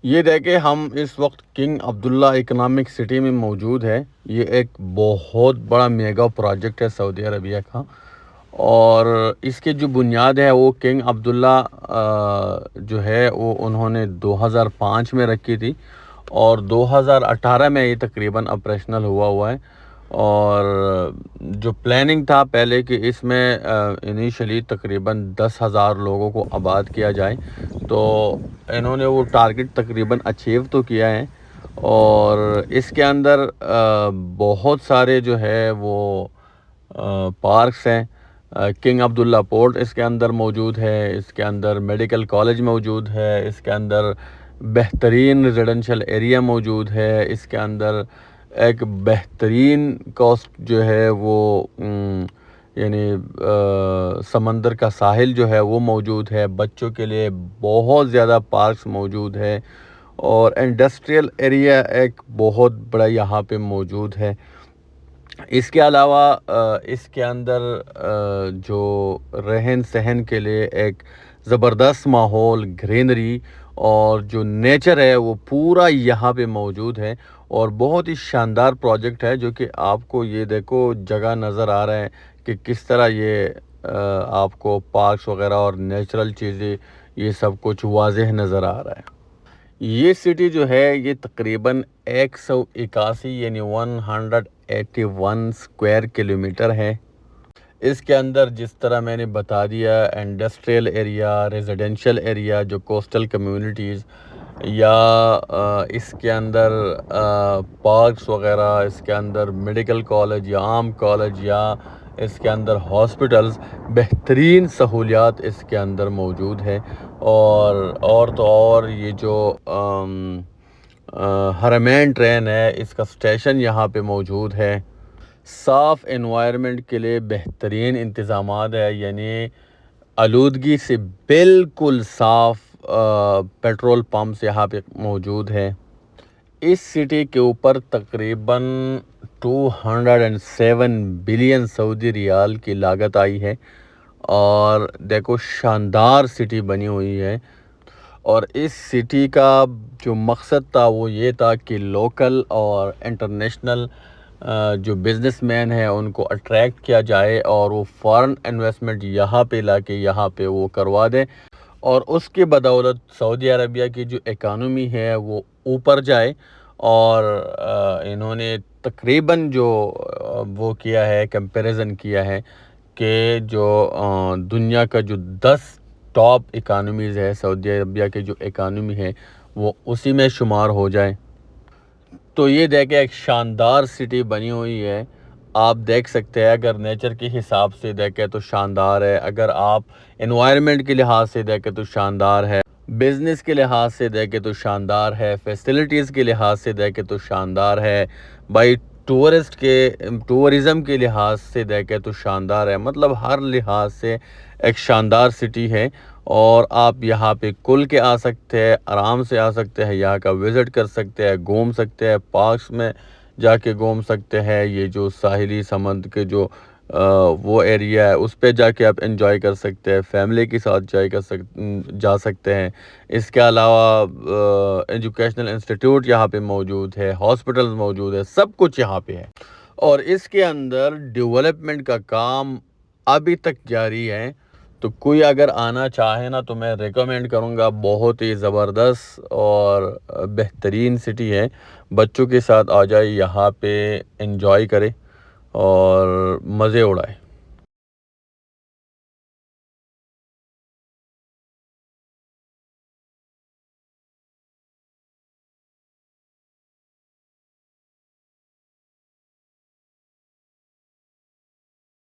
یہ دیکھیں ہم اس وقت کنگ عبداللہ اکنامک سٹی میں موجود ہے۔ یہ ایک بہت بڑا میگا پروجیکٹ ہے سعودی عربیہ کا، اور اس کے جو بنیاد ہے وہ کنگ عبداللہ جو ہے وہ انہوں نے 2005 میں رکھی تھی، اور 2018 میں یہ تقریباً آپریشنل ہوا ہے۔ اور جو پلاننگ تھا پہلے کہ اس میں انیشلی تقریباً 10,000 لوگوں کو آباد کیا جائے، تو انہوں نے وہ ٹارگٹ تقریباً اچیو تو کیا ہے۔ اور اس کے اندر بہت سارے جو ہے وہ پارکس ہیں۔ کنگ عبداللہ پورٹ اس کے اندر موجود ہے، اس کے اندر میڈیکل کالج موجود ہے، اس کے اندر بہترین ریزیڈنشل ایریا موجود ہے، اس کے اندر ایک بہترین کوسٹ جو ہے وہ یعنی سمندر کا ساحل جو ہے وہ موجود ہے، بچوں کے لیے بہت زیادہ پارکس موجود ہے، اور انڈسٹریل ایریا ایک بہت بڑا یہاں پہ موجود ہے۔ اس کے علاوہ اس کے اندر جو رہن سہن کے لیے ایک زبردست ماحول، گرینری اور جو نیچر ہے وہ پورا یہاں پہ موجود ہے، اور بہت ہی شاندار پروجیکٹ ہے، جو کہ آپ کو یہ دیکھو جگہ نظر آ رہا ہے کہ کس طرح یہ آپ کو پارکس وغیرہ اور نیچرل چیزیں یہ سب کچھ واضح نظر آ رہا ہے۔ یہ سٹی جو ہے یہ تقریباً 181 یعنی 181 اسکوائر کلومیٹر ہے۔ اس کے اندر جس طرح میں نے بتا دیا، انڈسٹریل ایریا، ریزیڈنشل ایریا، جو کوسٹل کمیونٹیز، یا اس کے اندر پارکس وغیرہ، اس کے اندر میڈیکل کالج یا عام کالج، یا اس کے اندر ہاسپٹلز، بہترین سہولیات اس کے اندر موجود ہے۔ اور تو اور یہ جو حرمین ٹرین ہے اس کا سٹیشن یہاں پہ موجود ہے۔ صاف انوائرمنٹ کے لیے بہترین انتظامات ہے، یعنی آلودگی سے بالکل صاف پیٹرول پمپس یہاں پہ موجود ہے۔ اس سٹی کے اوپر تقریباً 207 بلین سعودی ریال کی لاگت آئی ہے، اور دیکھو شاندار سٹی بنی ہوئی ہے۔ اور اس سٹی کا جو مقصد تھا وہ یہ تھا کہ لوکل اور انٹرنیشنل جو بزنس مین ہیں ان کو اٹریکٹ کیا جائے، اور وہ فارن انویسٹمنٹ یہاں پہ لا کے یہاں پہ وہ کروا دیں، اور اس کی بدولت سعودی عربیہ کی جو اکانومی ہے وہ اوپر جائے۔ اور انہوں نے تقریباً جو وہ کیا ہے، کمپیریزن کیا ہے کہ جو دنیا کا جو 10 ٹاپ اکانومیز ہے، سعودی عربیہ کی جو اکانومی ہے وہ اسی میں شمار ہو جائے۔ تو یہ دیکھیں ایک شاندار سٹی بنی ہوئی ہے، آپ دیکھ سکتے ہیں۔ اگر نیچر کے حساب سے دیکھیں تو شاندار ہے، اگر آپ انوائرمنٹ کے لحاظ سے دیکھیں تو شاندار ہے، بزنس کے لحاظ سے دیکھیں تو شاندار ہے، فیسلٹیز کے لحاظ سے دیکھیں تو شاندار ہے، بھائی ٹورزم کے لحاظ سے دیکھیں تو شاندار ہے، مطلب ہر لحاظ سے ایک شاندار سٹی ہے۔ اور آپ یہاں پہ کھل کے آ سکتے ہیں، آرام سے آ سکتے ہیں، یہاں کا وزٹ کر سکتے ہیں، گھوم سکتے ہیں، پارکس میں جا کے گھوم سکتے ہیں، یہ جو ساحلی سمندر کے جو وہ ایریا ہے اس پہ جا کے آپ انجوائے کر سکتے ہیں، فیملی کے ساتھ جا سکتے ہیں۔ اس کے علاوہ ایجوکیشنل انسٹیٹیوٹ یہاں پہ موجود ہے، ہاسپٹلز موجود ہے، سب کچھ یہاں پہ ہے۔ اور اس کے اندر ڈیولپمنٹ کا کام ابھی تک جاری ہے، تو کوئی اگر آنا چاہے نا تو میں ریکمینڈ کروں گا، بہت ہی زبردست اور بہترین سٹی ہے۔ بچوں کے ساتھ آ جائے، یہاں پہ انجوائے کرے اور مزے اڑائے۔